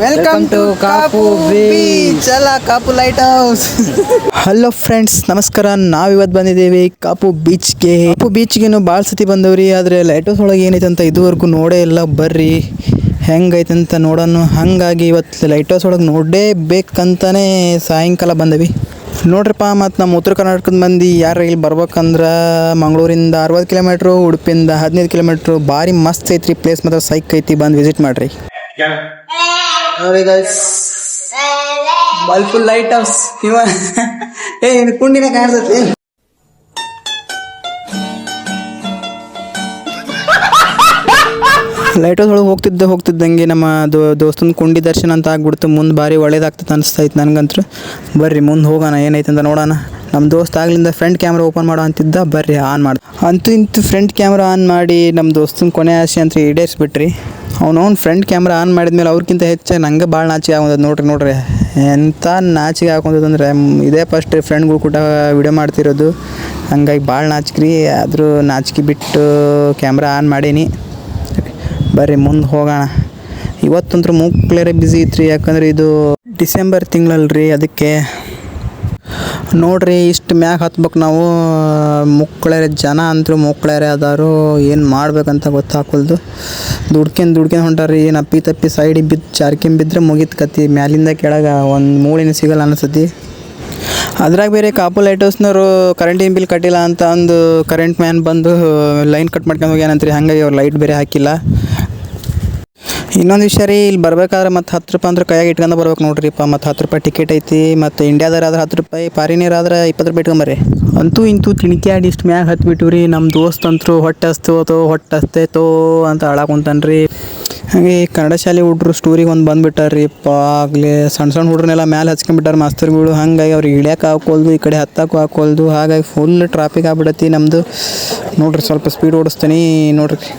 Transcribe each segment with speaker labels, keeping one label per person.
Speaker 1: Welcome to Kapu beach ಅಲ್ಲ Kapu light house. Hello friends, ನಮಸ್ಕಾರ. ನಾವಿವತ್ತು ಬಂದಿದ್ದೀವಿ ಕಾಪು ಬೀಚ್ಗೆ. ಕಾಪು ಬೀಚ್ಗೇನು ಭಾಳ ಸತಿ ಬಂದವ್ರಿ, ಆದರೆ ಲೈಟ್ ಹೌಸ್ ಒಳಗೆ ಏನೈತೆ ಅಂತ ಇದುವರೆಗೂ ನೋಡೇ ಇಲ್ಲ. ಬರ್ರಿ ಹೆಂಗೈತೆ ಅಂತ ನೋಡೋಣ. ಹಾಗಾಗಿ ಇವತ್ತು ಲೈಟ್ ಹೌಸ್ ಒಳಗೆ ನೋಡೇಬೇಕಂತಾನೆ ಸಾಯಂಕಾಲ ಬಂದವಿ ನೋಡ್ರಿಪ್ಪ. ಮತ್ತು ನಮ್ಮ ಉತ್ತರ ಕರ್ನಾಟಕದ ಮಂದಿ ಯಾರು ಇಲ್ಲಿ ಬರ್ಬೇಕಂದ್ರೆ ಮಂಗಳೂರಿಂದ 60 ಕಿಲೋಮೀಟ್ರು, ಉಡುಪಿಯಿಂದ 15 ಕಿಲೋಮೀಟ್ರು. ಭಾರಿ ಮಸ್ತ್ ಐತ್ರಿ ಪ್ಲೇಸ್, ಮಾತ್ರ ಸೈಕ್ ಐತಿ. ಬಂದು ವಿಸಿಟ್ ಮಾಡಿರಿ. ನೋಡಿ ಗೈಸ್, ಫುಲ್ ಲೈಟ್ ಹೌಸ್. ಕುಂಡಿನ ಕಾಣಿಸ್ತೈತಿ. ಲೈಟ್ ಹೌಸ್ ಒಳಗೆ ಹೋಗ್ತಿದ್ದಂಗೆ ನಮ್ಮ ದೋಸ್ತನ ಕುಂಡಿ ದರ್ಶನ ಅಂತ ಆಗ್ಬಿಡ್ತು. ಮುಂದೆ ಭಾರಿ ಒಳ್ಳೇದಾಗ್ತದೆ ಅನಿಸ್ತೈತೆ ನನಗಂತೂ. ಬರ್ರಿ ಮುಂದೆ ಹೋಗೋಣ, ಏನೈತೆ ಅಂತ ನೋಡೋಣ. ನಮ್ಮ ದೋಸ್ತ ಆಗ್ಲಿಂದ ಫ್ರಂಟ್ ಕ್ಯಾಮ್ರಾ ಓಪನ್ ಮಾಡೋ ಅಂತಿದ್ದ. ಬರ್ರಿ ಆನ್ ಮಾಡಿ ಅಂತೂ ಇಂತು ಫ್ರಂಟ್ ಕ್ಯಾಮ್ರಾ ಆನ್ ಮಾಡಿ ನಮ್ಮ ದೋಸ್ತನ ಕೊನೆ ಆಸೆ ಅಂತ ಈಡೇರಿಸ್ಬಿಟ್ರಿ. ಅವ್ನು ಫ್ರಂಟ್ ಕ್ಯಾಮ್ರಾ ಆನ್ ಮಾಡಿದ್ಮೇಲೆ ಅವ್ರಿಗಿಂತ ಹೆಚ್ಚಾಗಿ ನಂಗೆ ಭಾಳ ನಾಚಿಕೆ ಆಗೋದು. ನೋಡ್ರಿ ಎಂಥ ನಾಚಿಕೆ ಹಾಕೊಂತದಂದ್ರೆ, ಇದೇ ಫಸ್ಟ್ ಫ್ರೆಂಡ್ಗಳು ಕೂಡ ವಿಡಿಯೋ ಮಾಡ್ತಿರೋದು. ಹಂಗಾಗಿ ಭಾಳ ನಾಚಿಕೆ ಆದರೂ ನಾಚಿಕೆ ಬಿಟ್ಟು ಕ್ಯಾಮ್ರಾ ಆನ್ ಮಾಡೀನಿ. ಬರ್ರಿ ಮುಂದೆ ಹೋಗೋಣ. ಇವತ್ತಂತೂ ಮೂಕ್ಳೇರೆ ಬ್ಯುಸಿ ಇತ್ತು ರೀ, ಯಾಕಂದ್ರೆ ಇದು ಡಿಸೆಂಬರ್ ತಿಂಗಳಲ್ರಿ. ಅದಕ್ಕೆ ನೋಡ್ರಿ ಇಷ್ಟು ಮ್ಯಾಗ ಹತ್ಬೇಕು ನಾವು. ಮುಕ್ಳೇರೆ ಜನ ಅಂತೂ ಮುಕ್ಳೇರೆ ಅದಾರು. ಏನು ಮಾಡ್ಬೇಕಂತ ಗೊತ್ತಾಗ್ಕೊಲ್ದು. ದುಡ್ಕೊಂಡು ಹೊಂಟಾರಿ. ಏನು ತಪ್ಪಿ ಸೈಡಿಗೆ ಬಿದ್ದು ಜಾರ್ಕೊಂಬಿದ್ರೆ ಮುಗಿತು ಕತ್ತಿ. ಮ್ಯಾಲಿಂದ ಕೆಳಗೆ ಒಂದು ಮೂಳಿನ ಸಿಗಲ್ಲ ಅನಿಸ್ತತಿ. ಅದ್ರಾಗ ಬೇರೆ ಕಾಪು ಲೈಟ್ ಹೌಸ್ನವರು ಕರೆಂಟಿನ ಬಿಲ್ ಕಟ್ಟಿಲ್ಲ ಅಂತ ಒಂದು ಕರೆಂಟ್ ಮ್ಯಾನ್ ಬಂದು ಲೈನ್ ಕಟ್ ಮಾಡ್ಕೊಂಡು ಹೋಗ್ಯಾನಂತ್ರಿ. ಹಾಗಾಗಿ ಅವ್ರು ಲೈಟ್ ಬೇರೆ ಹಾಕಿಲ್ಲ. ಇನ್ನೊಂದು ವಿಷಯ ರೀ, ಇಲ್ಲಿ ಬರ್ಬೇಕಾದ್ರೆ ಮತ್ತು 10 ರೂಪಾಯಿ ಅಂದ್ರೆ ಕೈಯಾಗಿ ಇಟ್ಕೊಂಡು ಬರ್ಬೇಕು ನೋಡ್ರಿಪ್ಪ. ಮತ್ತು 10 ರೂಪಾಯಿ ಟಿಕೆಟ್ ಐತಿ. ಮತ್ತು ಇಂಡಿಯಾದಾರಾದ್ರೆ 10 ರೂಪಾಯಿ, ಫಾರಿನರಾದ್ರೆ 20 ರೂಪಾಯಿ ಇಟ್ಕೊಂಬರ್ರಿ. ಅಂತೂ ಇಂತೂ ತಿಣಿಕ್ಯಾಡಿ ಇಷ್ಟು ಮ್ಯಾಗ ಹತ್ಬಿಟ್ಟು ರೀ. ನಮ್ಮ ದೋಸ್ತ್ ಅಂತೂ ಹೊಟ್ಟೆ ಹಸ್ತೈತೋ ಅಂತ ಅಳಾಕುಂತಾನ್ರಿ. ಹಾಗೆ ಕನ್ನಡ ಶಾಲೆ ಹುಡ್ರು ಸ್ಟೋರಿಗೆ ಒಂದು ಬಂದುಬಿಟ್ಟಾರ್ರಿ. ಆಗಲೇ ಸಣ್ಣ ಹುಡ್ರನ್ನೆಲ್ಲ ಮ್ಯಾಲೆ ಹಚ್ಕೊಂಡ್ಬಿಟ್ಟಾರೆ ಮಾಸ್ತರ್ಗಳು. ಹಾಗಾಗಿ ಅವ್ರಿಗೆ ಇಳಿಯೋಕೆ ಹಾಕೊಲ್ದು, ಈ ಕಡೆ ಹತ್ತಕ್ಕೂ ಹಾಕೊಲ್ದು. ಹಾಗಾಗಿ ಫುಲ್ ಟ್ರಾಫಿಕ್ ಆಗ್ಬಿಡತ್ತಿ ನಮ್ಮದು. ನೋಡ್ರಿ ಸ್ವಲ್ಪ ಸ್ಪೀಡ್ ಓಡಿಸ್ತೀನಿ ನೋಡ್ರಿ.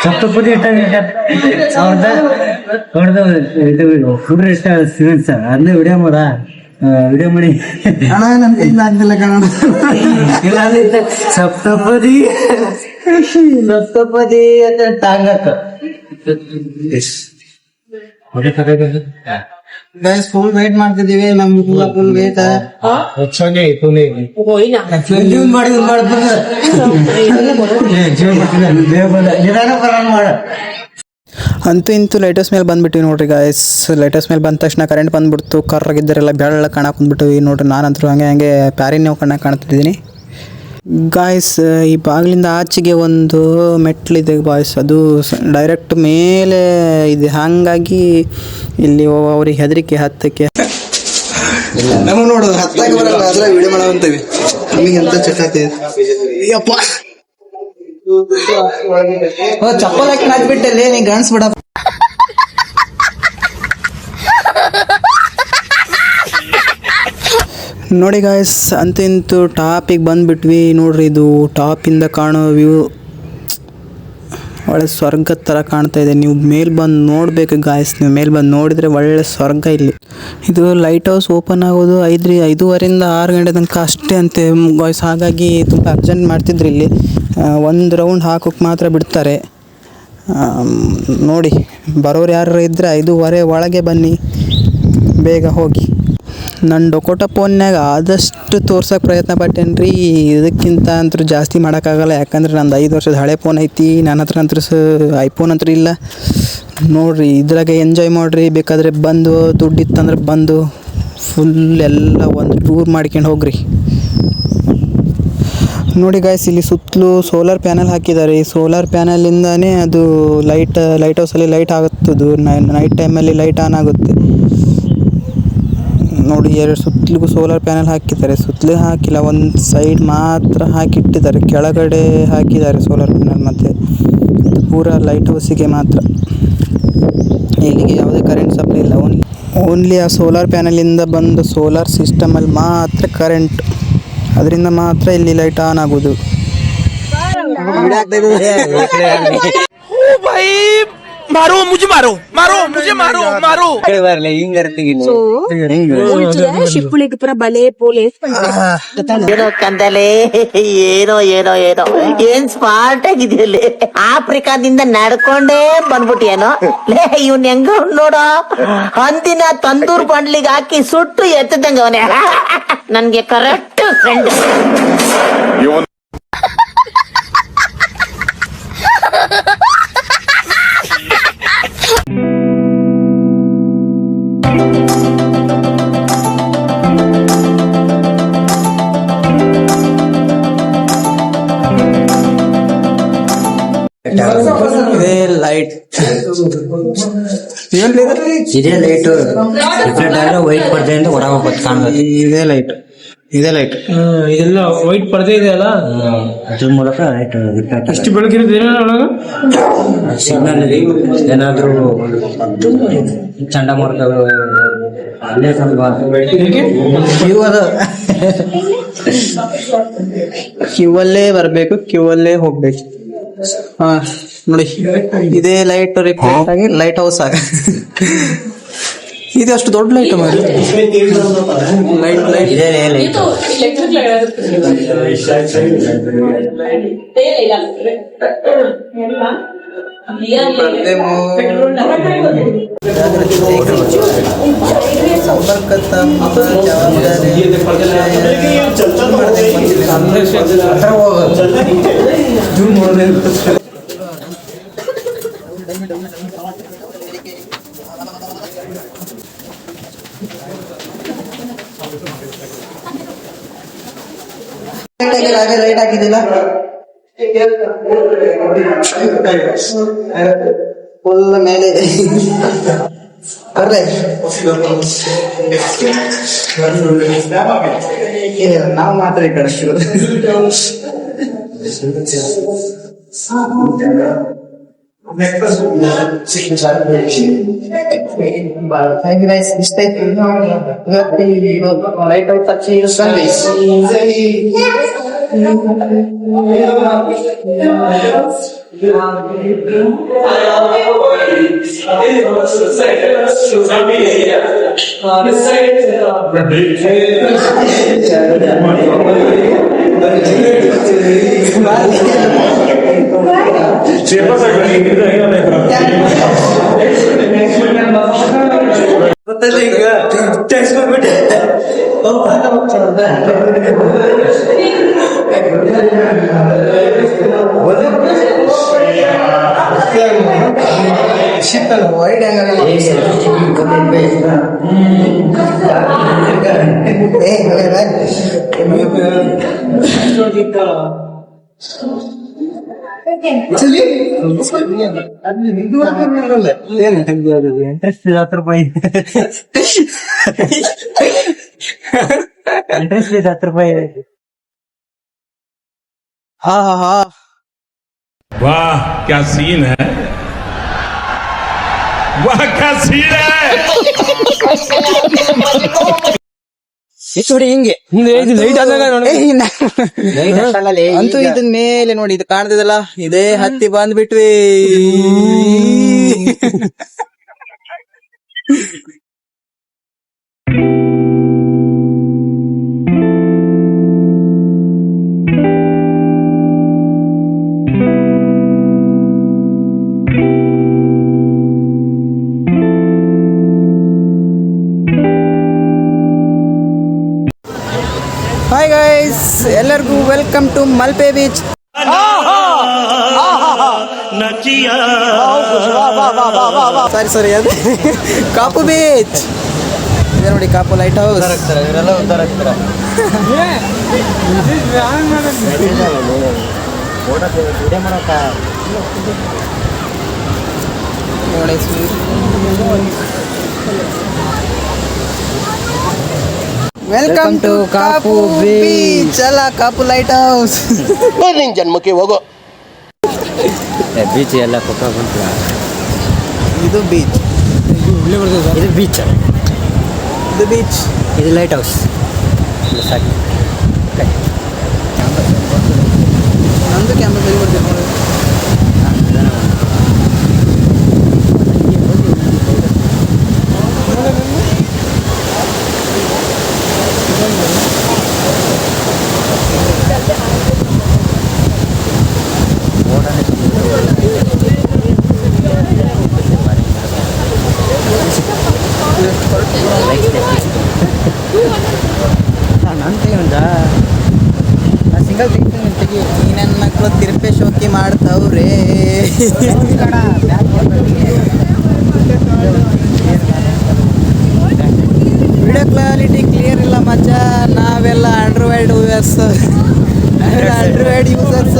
Speaker 2: ಸಪ್ತಪದಿ ಫುಡ್ ಇಷ್ಟ ಸಿಗುತ್ತೆ ಸರ್. ಅದನ್ನೇ ವಿಡಿಯೋ ಮಾಡಿ
Speaker 1: ಆಗ್ತಿಲ್ಲ ಕನ್ನಡ.
Speaker 2: ಸಪ್ತಪದಿ ಅಂತ ಟಾಂಗಕ್ಕ
Speaker 1: ಗೈಸ್ ಫುಲ್ ವೇಟ್ ಮಾಡ್ತಿದೀವಿ. ನಮ್ಗೆಲ್ಲ ಫುಲ್ ವೇಟ್. ಅಂತೂ ಇಂತೂ ಲೈಟ್ ಹೌಸ್ ಮೇಲೆ ಬಂದ್ಬಿಟ್ಟಿವಿ ನೋಡ್ರಿ ಗಾಯ್ಸ್. ಲೈಟ್ ಹೌಸ್ ಮೇಲೆ ಬಂದ ತಕ್ಷಣ ಕರೆಂಟ್ ಬಂದ್ಬಿಡ್ತು. ಕರ್ರಾಗಿದ್ದರೆಲ್ಲ ಬೆಳ್ಳ ಕಾಣಕ್ಕೆ ಬಂದ್ಬಿಟ್ಟಿವಿ ನೋಡ್ರಿ. ನಾನಂತರೂ ಹಂಗೆ ಪ್ಯಾರಿನ ನಾವು ಕಣ್ಣಾಗ ಕಾಣ್ತಿದ್ದೀನಿ ಗಾಯ್ಸ್. ಈ ಬಾಗಿಲಿಂದ ಆಚೆಗೆ ಒಂದು ಮೆಟ್ಲಿದೆ ಬಾಯ್ಸ್, ಅದು ಡೈರೆಕ್ಟ್ ಮೇಲೆ ಇದೆ. ಹಾಗಾಗಿ ಇಲ್ಲಿ ಅವ್ರಿಗೆ ಹೆದರಿಕೆ ಹತ್ತಕ್ಕೆ. ನಮಗೆ ನೋಡೋದು ಹತ್ತಕ್ಕೆ ಬರಲ್ಲ, ಅದ್ರ ವಿಡಿಯೋ ಮಾಡೋಂತೀವಿ. ನಮಗೆ ಎಂತ ಚಟಾತಿ ಅಯ್ಯಪ್ಪ. ಚಪ್ಪಲ್ ಹಾಕಿ ಹಾಕ್ಬಿಟ್ಟಲ್ಲಿ ನೀ ಗಣಿಸ್ಬಿಡ. ನೋಡಿ ಗಾಯ್ಸ್, ಅಂತೂ ಟಾಪಿಗೆ ಬಂದುಬಿಟ್ವಿ ನೋಡ್ರಿ. ಇದು ಟಾಪಿಂದ ಕಾಣೋ ವ್ಯೂ ಒಳ್ಳೆ ಸ್ವರ್ಗದ ಥರ ಕಾಣ್ತಾ ಇದೆ. ನೀವು ಮೇಲೆ ಬಂದು ನೋಡಬೇಕು ಗಾಯ್ಸ್. ನೀವು ಮೇಲೆ ಬಂದು ನೋಡಿದರೆ ಒಳ್ಳೆ ಸ್ವರ್ಗ ಇಲ್ಲಿ. ಇದು ಲೈಟ್ ಹೌಸ್ ಓಪನ್ ಆಗೋದು 5:30ರಿಂದ 6 ಗಂಟೆ ತನಕ ಅಷ್ಟೇ ಅಂತೆ ಗಾಯ್ಸ್. ಹಾಗಾಗಿ ತುಂಬ ಅರ್ಜೆಂಟ್ ಮಾಡ್ತಿದ್ರು ಇಲ್ಲಿ. ಒಂದು ರೌಂಡ್ ಹಾಕೋಕ್ಕೆ ಮಾತ್ರ ಬಿಡ್ತಾರೆ. ನೋಡಿ ಬರೋರು ಯಾರು ಇದ್ದರೆ 5:30 ಒಳಗೆ ಬನ್ನಿ, ಬೇಗ ಹೋಗಿ. ನನ್ನ ಡೊಕೋಟ ಫೋನ್ಯಾಗ ಆದಷ್ಟು ತೋರ್ಸೋಕೆ ಪ್ರಯತ್ನ ಪಟ್ಟೇನಿ ರೀ. ಇದಕ್ಕಿಂತ ಅಂತೂ ಜಾಸ್ತಿ ಮಾಡೋಕ್ಕಾಗಲ್ಲ, ಯಾಕಂದ್ರೆ ನಂದು 5 ವರ್ಷದ ಹಳೆ ಫೋನ್ ಐತಿ. ನನ್ನ ಹತ್ರ ಅಂತೂ ಐಫೋನ್ ಅಂತೂ ಇಲ್ಲ. ನೋಡಿರಿ ಇದ್ರಾಗೆ ಎಂಜಾಯ್ ಮಾಡಿರಿ. ಬೇಕಾದರೆ ಬಂದು ದುಡ್ಡಿತ್ತಂದ್ರೆ ಬಂದು ಫುಲ್ ಎಲ್ಲ ಒಂದು ಟೂರ್ ಮಾಡ್ಕೊಂಡು ಹೋಗ್ರಿ. ನೋಡಿ ಗಾಯ್ಸ್, ಇಲ್ಲಿ ಸುತ್ತಲೂ ಸೋಲಾರ್ ಪ್ಯಾನಲ್ ಹಾಕಿದ್ದಾರೆ. ಈ ಸೋಲಾರ್ ಪ್ಯಾನಲಿಂದನೇ ಅದು ಲೈಟ್ ಹೌಸಲ್ಲಿ ಲೈಟ್ ಆಗುತ್ತದು. ನೈಟ್ ಟೈಮಲ್ಲಿ ಲೈಟ್ ಆನ್ ಆಗುತ್ತೆ ನೋಡಿ. 2 ಸುತ್ತಲಿಗೂ ಸೋಲಾರ್ ಪ್ಯಾನಲ್ ಹಾಕಿದ್ದಾರೆ. ಸುತ್ತಲೂ ಹಾಕಿಲ್ಲ, ಒಂದು ಸೈಡ್ ಮಾತ್ರ ಹಾಕಿಟ್ಟಿದ್ದಾರೆ. ಕೆಳಗಡೆ ಹಾಕಿದ್ದಾರೆ ಸೋಲಾರ್ ಪ್ಯಾನಲ್. ಮತ್ತು ಇದು ಪೂರಾ ಲೈಟ್ ಹೌಸಿಗೆ ಮಾತ್ರ. ಇಲ್ಲಿಗೆ ಯಾವುದೇ ಕರೆಂಟ್ ಸಪ್ಲೈ ಇಲ್ಲ. ಓನ್ಲಿ ಆ ಸೋಲಾರ್ ಪ್ಯಾನಲಿಂದ ಬಂದು ಸೋಲಾರ್ ಸಿಸ್ಟಮಲ್ಲಿ ಮಾತ್ರ ಕರೆಂಟ್. ಅದರಿಂದ ಮಾತ್ರ ಇಲ್ಲಿ ಲೈಟ್ ಆನ್ ಆಗೋದು.
Speaker 3: मारो मुझे मारो मारो मुझे मारो मारो
Speaker 2: ಬರಲ್ಲ ಹಿಂಗಾರ ತೆಗಿಲಿ
Speaker 4: ಶಿಪ್ಪುಳಿಗೆ ಬಲೆ ಪೋಲೆ
Speaker 5: ಏನೋ ಕಂದಲೆ ಏನೋ ಏನೋ ಏನೋ ಏನ್ ಸ್ಮಾರ್ಟ್ ಆಗಿದೆಯಲ್ಲಿ ಆಫ್ರಿಕಾದಿಂದ ನಡ್ಕೊಂಡೇ ಬಂದ್ಬಿಟ್ಟಿಯೇನೋ ಲೇ ಇವ್ನ್ ಹೆಂಗ ನೋಡೋ ಅಂದಿನ ತಂದೂರ್ ಬಂಡ್ಲಿಗೆ ಹಾಕಿ ಸುಟ್ಟು ಎತ್ತದಂಗ ಅವನೇ ನನ್ಗೆ ಕರೆಕ್ಟ್ ಫ್ರೆಂಡ್
Speaker 1: ಇದೇ ಲೈಟ್
Speaker 2: ಇದೇ ಲೈಟ್ ಡಿಫ್ರೆಂಟ್ ಆದ್ರೆ ವೈಟ್ ಪರ್ದೆ ಅಂತ ಹೊರಗೆ ಹೋಗುತ್ತೆ ಕಾಣ್ಬೇಕು.
Speaker 1: ಇದೇ ಲೈಟ್
Speaker 6: ಇದೆಲ್ಲ ವೈಟ್ ಪರ್ದೆ ಇದೆ ಅಲ್ಲ,
Speaker 2: ಅದ್ರ ಮೂಲಕ ಲೈಟ್
Speaker 6: ಇಷ್ಟು ಬೆಳಕಿರೋದು ಏನೇನು ಒಳಗ
Speaker 2: ಸಿಗ್ನಲ್ ಏನಾದ್ರು ಚಂಡಮಾರುತ ಅಲ್ಲೇ ಸ್ವಲ್ಪ
Speaker 1: ಕ್ಯೂವಲ್ಲೇ ಬರ್ಬೇಕು, ಕ್ಯೂವಲ್ಲೇ ಹೋಗ್ಬೇಕು. ಹಾ ನೋಡಿ, ಇದೇ ಲೈಟ್ ರಿಫ್ಲೆಕ್ಟ್ ಆಗಿ ಲೈಟ್ ಹೌಸ್ ಆಗ ಇದು ಅಷ್ಟು ದೊಡ್ಡ ಲೈಟ್ ಮಾಡಿ ಲೈಟ್
Speaker 2: ಇದೇ ಲೈಟ್.
Speaker 1: ಸಂಪರ್ಕದ ಜವಾಬ್ದಾರಿ ಲೈಟ್ ಹಾಕಿದಿಲ್ಲ ಫುಲ್ ಮೇಲೆ ಬರ್ಲೆ ನಾವು ಮಾತ್ರ ಈ ಕಡೆ ಇಷ್ಟ ಲೈಟ್ ಔಟ್ ಹಚ್ಚಿ
Speaker 2: ಇಂಟ್ರೆಸ್ಟ್ 10 ರೂಪಾಯಿ ಇಂಟ್ರೆಸ್ಟ್ 10 ರೂಪಾಯಿ.
Speaker 1: ಹಾ ಹಾ ಹಾ
Speaker 3: वाह क्या सीन है वाह क्या सीन है
Speaker 2: ನೋಡಿ ಹಿಂಗೆ
Speaker 6: ಲೈಟ್ ಆದಾಗ
Speaker 1: ಅಂತೂ ಇದನ್ ಮೇಲೆ ನೋಡಿ, ಇದು ಕಾಣ್ತಿದಲ್ಲ, ಇದೇ ಹತ್ತಿ ಬಂದ್ಬಿಟ್ವಿ. ಹಾಯ್ ಗೈಸ್, ಎಲ್ಲರಿಗೂ ವೆಲ್ಕಮ್ ಟು ಮಲ್ಪೆ ಬೀಚ್. ಸಾರಿ ಅದೇ ಕಾಪು ಬೀಚ್ ಇದೆ ನೋಡಿ, ಕಾಪು ಲೈಟ್ ಹೌಸ್.
Speaker 2: ಇವರೆಲ್ಲ ಉದ್ದಾರ ಆಗ್ತಾರೆ.
Speaker 1: ನೋಡಿ ವೆಲ್ಕಮ್ ಟು ಕಾಪು ಬೀಚ್ ಅಲ್ಲ, ಕಾಪು ಲೈಟ್ ಹೌಸ್.
Speaker 3: ನಿನ್ ಜನ್ಮಕ್ಕೆ ಹೋಗೋ
Speaker 2: ಬೀಚ್ ಎಲ್ಲ ಪಕ್ಕ ಬಂತು.
Speaker 1: ಇದು ಬೀಚ್,
Speaker 2: ಇದು ಬೀಚ್,
Speaker 1: ಇದು ಬೀಚ್,
Speaker 2: ಇದು ಲೈಟ್ ಹೌಸ್. ಸಾಕು,
Speaker 1: ನಂದು ಕ್ಯಾಮ್ರಾ ತೆಗಿಬಿಡ್ತೀನಿ ನೋಡಿ. ಯೂಸರ್ಸ್ ಆಂಡ್ರಾಯ್ಡ್ ಯೂಸರ್ಸ್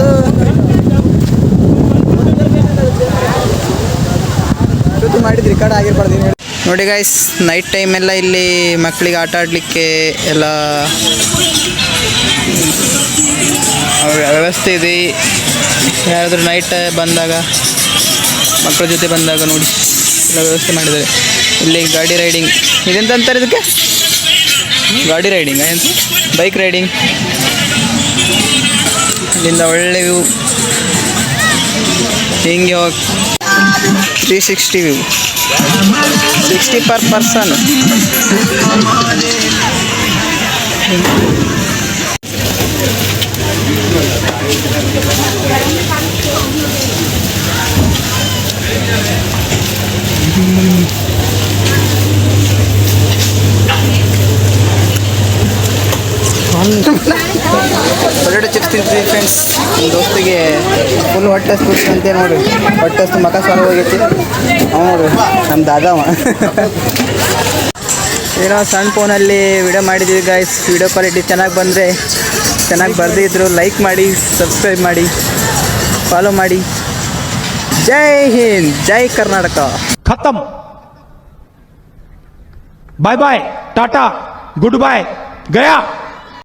Speaker 1: ಮಾಡಿದ್ರಿ ಕಡೆ ಆಗಿರ್ಬಾರ್ದು ನೋಡಿ ಗೈಸ್. ನೈಟ್ ಟೈಮ್ ಎಲ್ಲ ಇಲ್ಲಿ ಮಕ್ಕಳಿಗೆ ಆಟ ಆಡಲಿಕ್ಕೆ ಎಲ್ಲ ವ್ಯವಸ್ಥೆ ಇದೆ. ಯಾರಾದರೂ ನೈಟ್ ಬಂದಾಗ ಮಕ್ಕಳ ಜೊತೆ ಬಂದಾಗ ನೋಡಿ ಎಲ್ಲ ವ್ಯವಸ್ಥೆ ಮಾಡಿದ್ದಾರೆ. ಇಲ್ಲಿ ಗಾಡಿ ರೈಡಿಂಗ್ ಇದೆಂತ ಅಂತಾರೆ ಇದಕ್ಕೆ? ಗಾಡಿ ರೈಡಿಂಗ್ ಎಂತ? Bike riding. ಇಲ್ಲಿಂದ ಒಳ್ಳೆ ವ್ಯೂ, ಹಿಂಗೆ ಹೋಗಿ 360 ವ್ಯೂ, 60 ಪರ್ ಪರ್ಸನ್. ಹೊರಗಡೆ ಚಿಪ್ಸ್ ತಿಂತೀವಿ ಫ್ರೆಂಡ್ಸ್. ನಮ್ಮ ದೋಸ್ತಿಗೆ ಫುಲ್ ಹೊಟ್ಟೆ ಹಸ್ಬಿಡ್ತು ಅಂತ ನೋಡ್ರಿ. ಹೊಟ್ಟೆ ಹಸ್ತು ಮಕ ಸ್ವರ ಹೋಗೈತಿ. ನೋಡ್ರಿ ನಮ್ಮ ದಾದವ ಏನೋ ಸಣ್ಣ ಫೋನಲ್ಲಿ ವಿಡಿಯೋ ಮಾಡಿದ್ದೀವಿ ಗಾಯ್ಸ್. ವಿಡಿಯೋ ಕ್ವಾಲಿಟಿ ಚೆನ್ನಾಗಿ ಬಂದರೆ, ಚೆನ್ನಾಗಿ ಬರ್ದಿದ್ರು ಲೈಕ್ ಮಾಡಿ, ಸಬ್ಸ್ಕ್ರೈಬ್ ಮಾಡಿ, ಫಾಲೋ ಮಾಡಿ. ಜೈ ಹಿಂದ್, ಜೈ ಕರ್ನಾಟಕ.
Speaker 4: खत्म bye bye tata goodbye गया.